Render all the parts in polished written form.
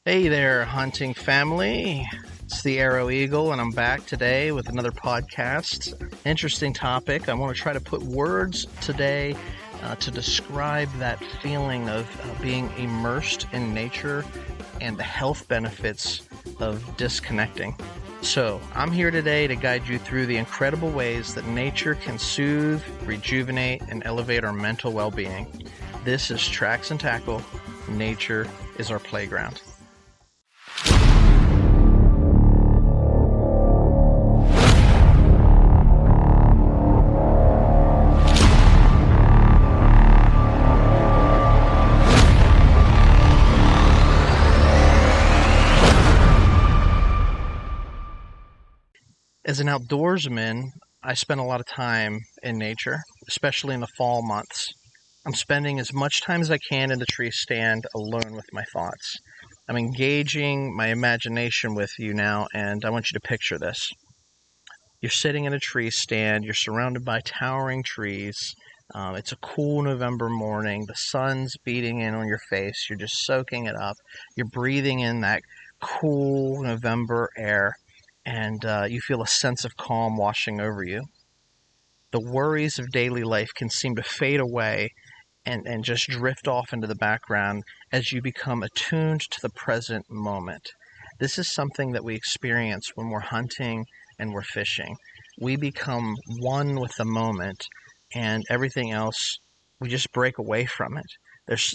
Hey there, hunting family. It's the Arrow Eagle, and I'm back today with another podcast. Interesting topic. I want to try to put words today to describe that feeling of being immersed in nature and the health benefits of disconnecting. So, I'm here today to guide you through the incredible ways that nature can soothe, rejuvenate, and elevate our mental well-being. This is Tracks and Tackle. Nature is our playground. As an outdoorsman, I spend a lot of time in nature, especially in the fall months. I'm spending as much time as I can in the tree stand alone with my thoughts. I'm engaging my imagination with you now, and I want you to picture this. You're sitting in a tree stand, you're surrounded by towering trees. It's a cool November morning, the sun's beating in on your face, you're just soaking it up, you're breathing in that cool November air, and you feel a sense of calm washing over you. The worries of daily life can seem to fade away and just drift off into the background as you become attuned to the present moment. This is something that we experience when we're hunting and we're fishing. We become one with the moment, and everything else, we just break away from it. This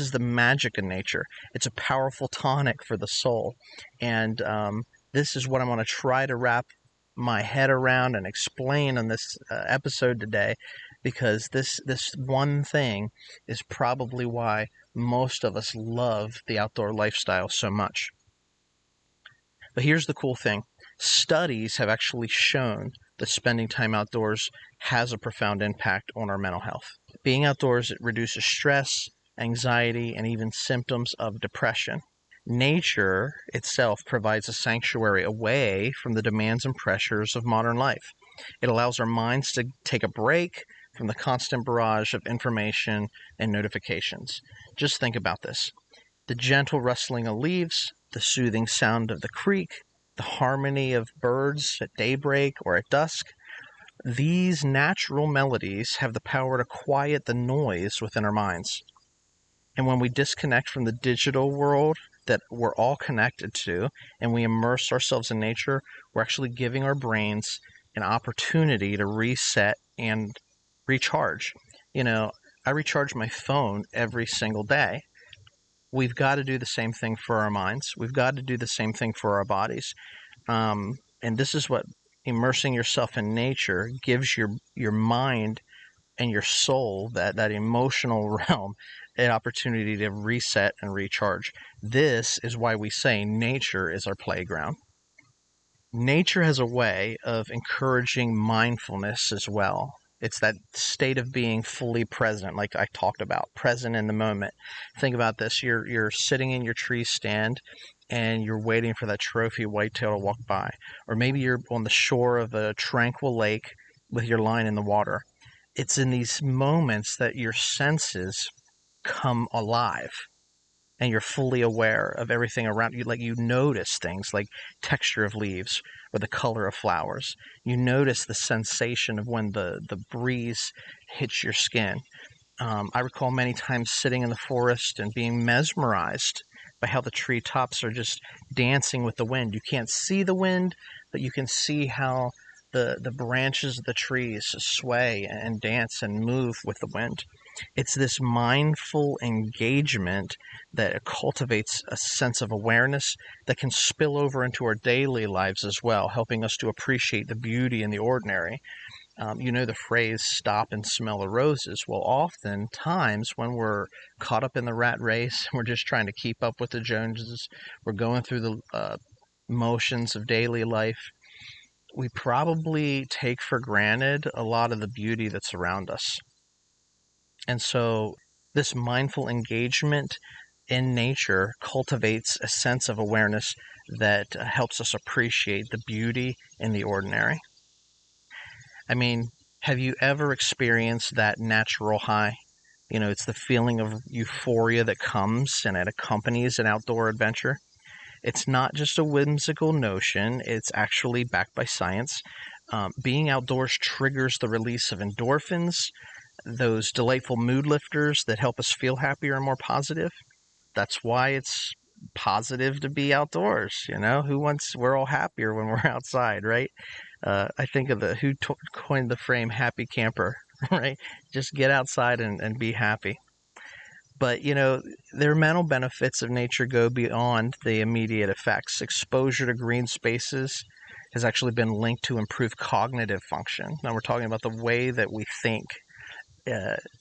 is the magic of nature. It's a powerful tonic for the soul, and this is what I'm going to try to wrap my head around and explain in this episode today, because this one thing is probably why most of us love the outdoor lifestyle so much. But here's the cool thing. Studies have actually shown that spending time outdoors has a profound impact on our mental health. Being outdoors, it reduces stress, anxiety, and even symptoms of depression. Nature itself provides a sanctuary away from the demands and pressures of modern life. It allows our minds to take a break from the constant barrage of information and notifications. Just think about this. The gentle rustling of leaves, the soothing sound of the creek, the harmony of birds at daybreak or at dusk. These natural melodies have the power to quiet the noise within our minds. And when we disconnect from the digital world that we're all connected to, and we immerse ourselves in nature, we're actually giving our brains an opportunity to reset and recharge. I recharge my phone every single day. We've got to do the same thing for our minds. We've got to do the same thing for our bodies. And this is what immersing yourself in nature gives your mind and your soul, that emotional realm, an opportunity to reset and recharge. This is why we say nature is our playground. Nature has a way of encouraging mindfulness as well. It's that state of being fully present, like I talked about, present in the moment. Think about this. You're sitting in your tree stand and you're waiting for that trophy whitetail to walk by. Or maybe you're on the shore of a tranquil lake with your line in the water. It's in these moments that your senses come alive and you're fully aware of everything around you. Like, you notice things like texture of leaves or the color of flowers. You notice the sensation of when the breeze hits your skin. I recall many times sitting in the forest and being mesmerized by how the treetops are just dancing with the wind. You can't see the wind, but you can see how the branches of the trees sway and dance and move with the wind. It's this mindful engagement that cultivates a sense of awareness that can spill over into our daily lives as well, helping us to appreciate the beauty in the ordinary. You know the phrase, stop and smell the roses. Well, oftentimes when we're caught up in the rat race, we're just trying to keep up with the Joneses, we're going through the motions of daily life, we probably take for granted a lot of the beauty that's around us. And so this mindful engagement in nature cultivates a sense of awareness that helps us appreciate the beauty in the ordinary. I mean, have you ever experienced that natural high? It's the feeling of euphoria that comes and it accompanies an outdoor adventure. It's not just a whimsical notion, it's actually backed by science. Being outdoors triggers the release of endorphins, those delightful mood lifters that help us feel happier and more positive. That's why it's positive to be outdoors. We're all happier when we're outside, right? I think of coined the frame happy camper, right? Just get outside and be happy. But, their mental benefits of nature go beyond the immediate effects. Exposure to green spaces has actually been linked to improved cognitive function. Now we're talking about the way that we think.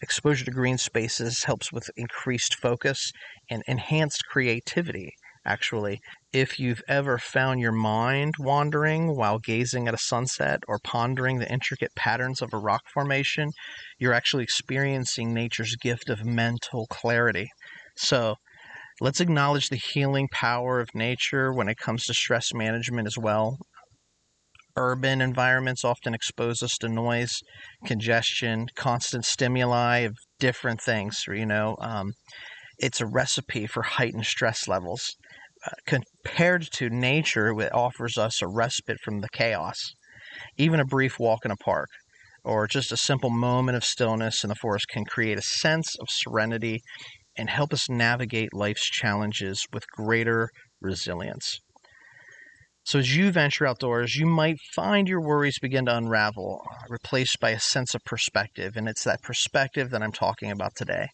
Exposure to green spaces helps with increased focus and enhanced creativity, actually. If you've ever found your mind wandering while gazing at a sunset or pondering the intricate patterns of a rock formation, you're actually experiencing nature's gift of mental clarity. So let's acknowledge the healing power of nature when it comes to stress management as well. Urban environments often expose us to noise, congestion, constant stimuli of different things. It's a recipe for heightened stress levels. Compared to nature, it offers us a respite from the chaos. Even a brief walk in a park or just a simple moment of stillness in the forest can create a sense of serenity and help us navigate life's challenges with greater resilience. So as you venture outdoors, you might find your worries begin to unravel, replaced by a sense of perspective. And it's that perspective that I'm talking about today.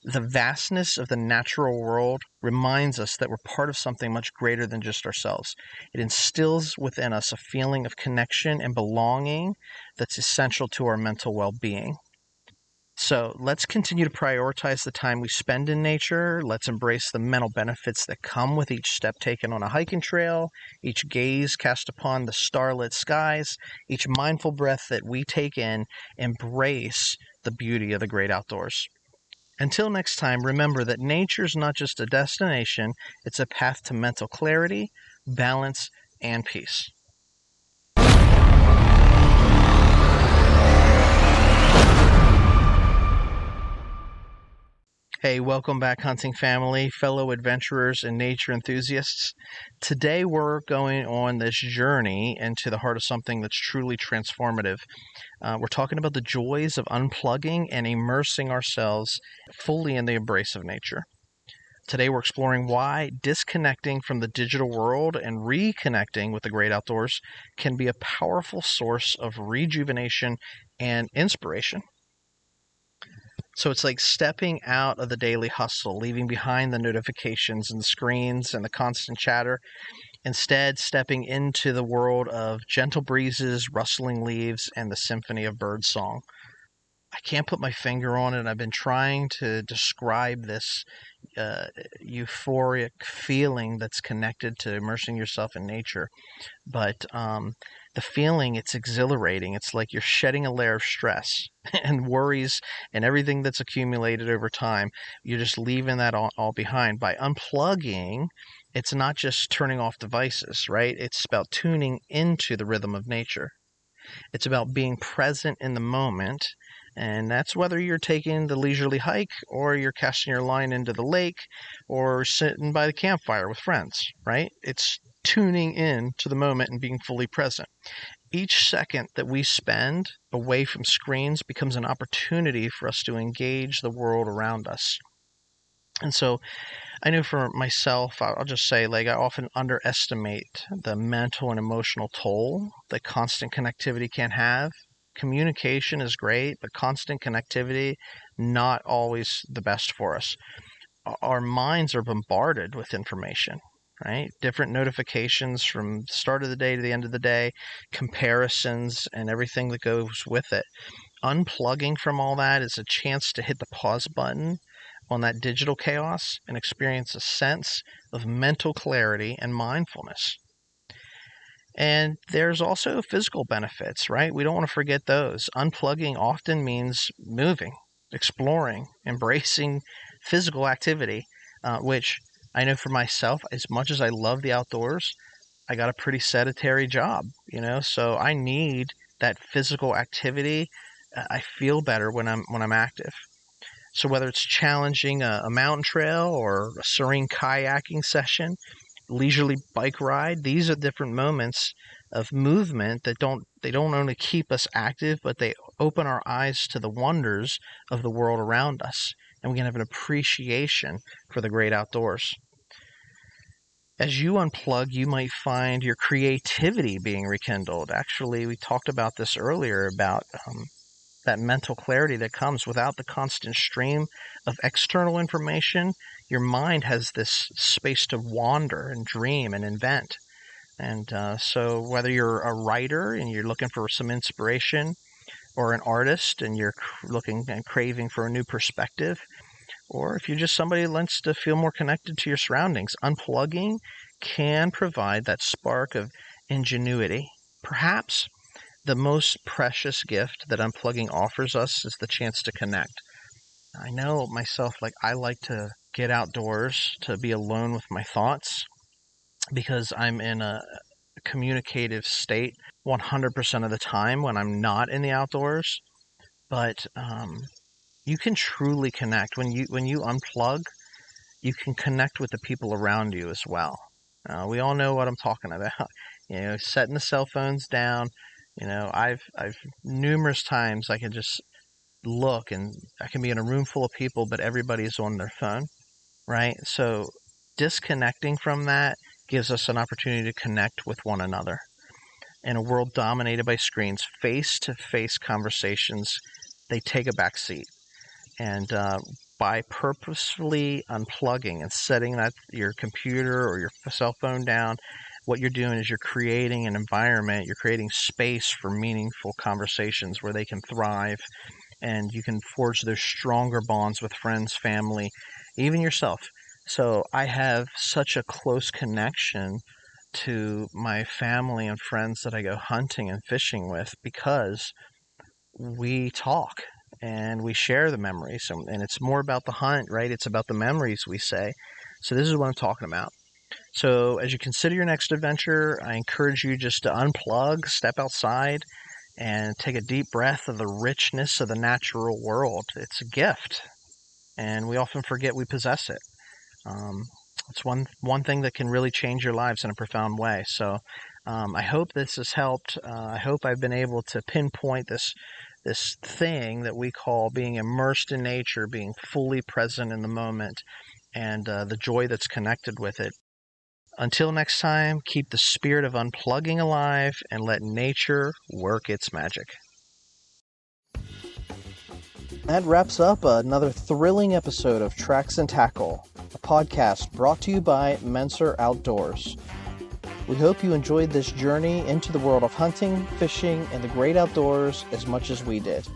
The vastness of the natural world reminds us that we're part of something much greater than just ourselves. It instills within us a feeling of connection and belonging that's essential to our mental well-being. So let's continue to prioritize the time we spend in nature. Let's embrace the mental benefits that come with each step taken on a hiking trail, each gaze cast upon the starlit skies, each mindful breath that we take in. Embrace the beauty of the great outdoors. Until next time, remember that nature's not just a destination, it's a path to mental clarity, balance, and peace. Hey, welcome back, hunting family, fellow adventurers, and nature enthusiasts. Today we're going on this journey into the heart of something that's truly transformative. We're talking about the joys of unplugging and immersing ourselves fully in the embrace of nature. Today we're exploring why disconnecting from the digital world and reconnecting with the great outdoors can be a powerful source of rejuvenation and inspiration. So it's like stepping out of the daily hustle, leaving behind the notifications and screens and the constant chatter, instead stepping into the world of gentle breezes, rustling leaves, and the symphony of birdsong. I can't put my finger on it. I've been trying to describe this euphoric feeling that's connected to immersing yourself in nature. But the feeling, it's exhilarating. It's like you're shedding a layer of stress and worries and everything that's accumulated over time. You're just leaving that all behind. By unplugging, it's not just turning off devices, right? It's about tuning into the rhythm of nature. It's about being present in the moment, and that's whether you're taking the leisurely hike or you're casting your line into the lake or sitting by the campfire with friends, right? It's tuning in to the moment and being fully present. Each second that we spend away from screens becomes an opportunity for us to engage the world around us. And so I know for myself, I'll just say, I often underestimate the mental and emotional toll that constant connectivity can have. Communication is great, but constant connectivity, not always the best for us. Our minds are bombarded with information, right? Different notifications from the start of the day to the end of the day, comparisons, and everything that goes with it. Unplugging from all that is a chance to hit the pause button on that digital chaos and experience a sense of mental clarity and mindfulness. And there's also physical benefits, right? We don't want to forget those. Unplugging often means moving, exploring, embracing physical activity, which I know for myself, as much as I love the outdoors, I got a pretty sedentary job, so I need that physical activity. I feel better when I'm active. So whether it's challenging a mountain trail or a serene kayaking session, leisurely bike ride, these are different moments of movement that don't only keep us active, but they open our eyes to the wonders of the world around us, and we can have an appreciation for the great outdoors. As you unplug, you might find your creativity being rekindled. Actually, we talked about this earlier about that mental clarity that comes without the constant stream of external information. Your mind has this space to wander and dream and invent. And so whether you're a writer and you're looking for some inspiration, or an artist and you're looking and craving for a new perspective, or if you're just somebody who wants to feel more connected to your surroundings, unplugging can provide that spark of ingenuity. Perhaps the most precious gift that unplugging offers us is the chance to connect. I know myself, I like to get outdoors to be alone with my thoughts because I'm in a communicative state 100% of the time when I'm not in the outdoors. But you can truly connect when you unplug. You can connect with the people around you as well. We all know what I'm talking about. Setting the cell phones down. I've numerous times I can just look and I can be in a room full of people, but everybody's on their phone, right? So disconnecting from that gives us an opportunity to connect with one another. In a world dominated by screens, face-to-face conversations, they take a back seat. And by purposefully unplugging and setting your computer or your cell phone down, what you're doing is you're creating an environment, you're creating space for meaningful conversations where they can thrive, and you can forge those stronger bonds with friends, family, even yourself. So I have such a close connection to my family and friends that I go hunting and fishing with because we talk and we share the memories, and it's more about the hunt, right? It's about the memories we say. So this is what I'm talking about. So as you consider your next adventure, I encourage you just to unplug, step outside, and take a deep breath of the richness of the natural world. It's a gift, and we often forget we possess it. It's one thing that can really change your lives in a profound way. So I hope this has helped. I hope I've been able to pinpoint this thing that we call being immersed in nature, being fully present in the moment, and the joy that's connected with it. Until next time, keep the spirit of unplugging alive and let nature work its magic. That wraps up another thrilling episode of Tracks and Tackle, a podcast brought to you by Menser Outdoors. We hope you enjoyed this journey into the world of hunting, fishing, and the great outdoors as much as we did.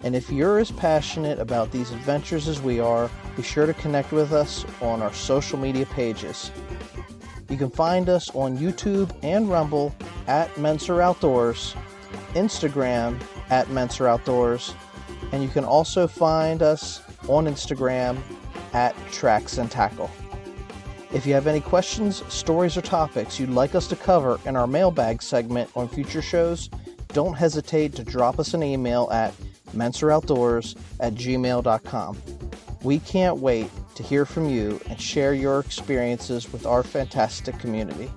And if you're as passionate about these adventures as we are, be sure to connect with us on our social media pages. You can find us on YouTube and Rumble at Menser Outdoors, Instagram at Menser Outdoors, and you can also find us on Instagram at Tracks and Tackle. If you have any questions, stories, or topics you'd like us to cover in our mailbag segment on future shows, don't hesitate to drop us an email at menseroutdoors@gmail.com. We can't wait to hear from you and share your experiences with our fantastic community.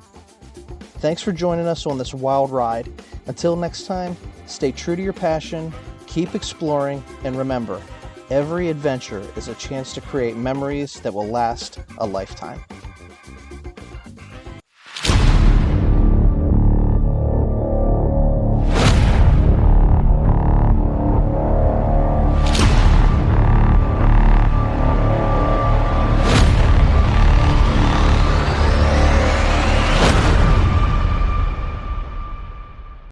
Thanks for joining us on this wild ride. Until next time, stay true to your passion, keep exploring, and remember, every adventure is a chance to create memories that will last a lifetime.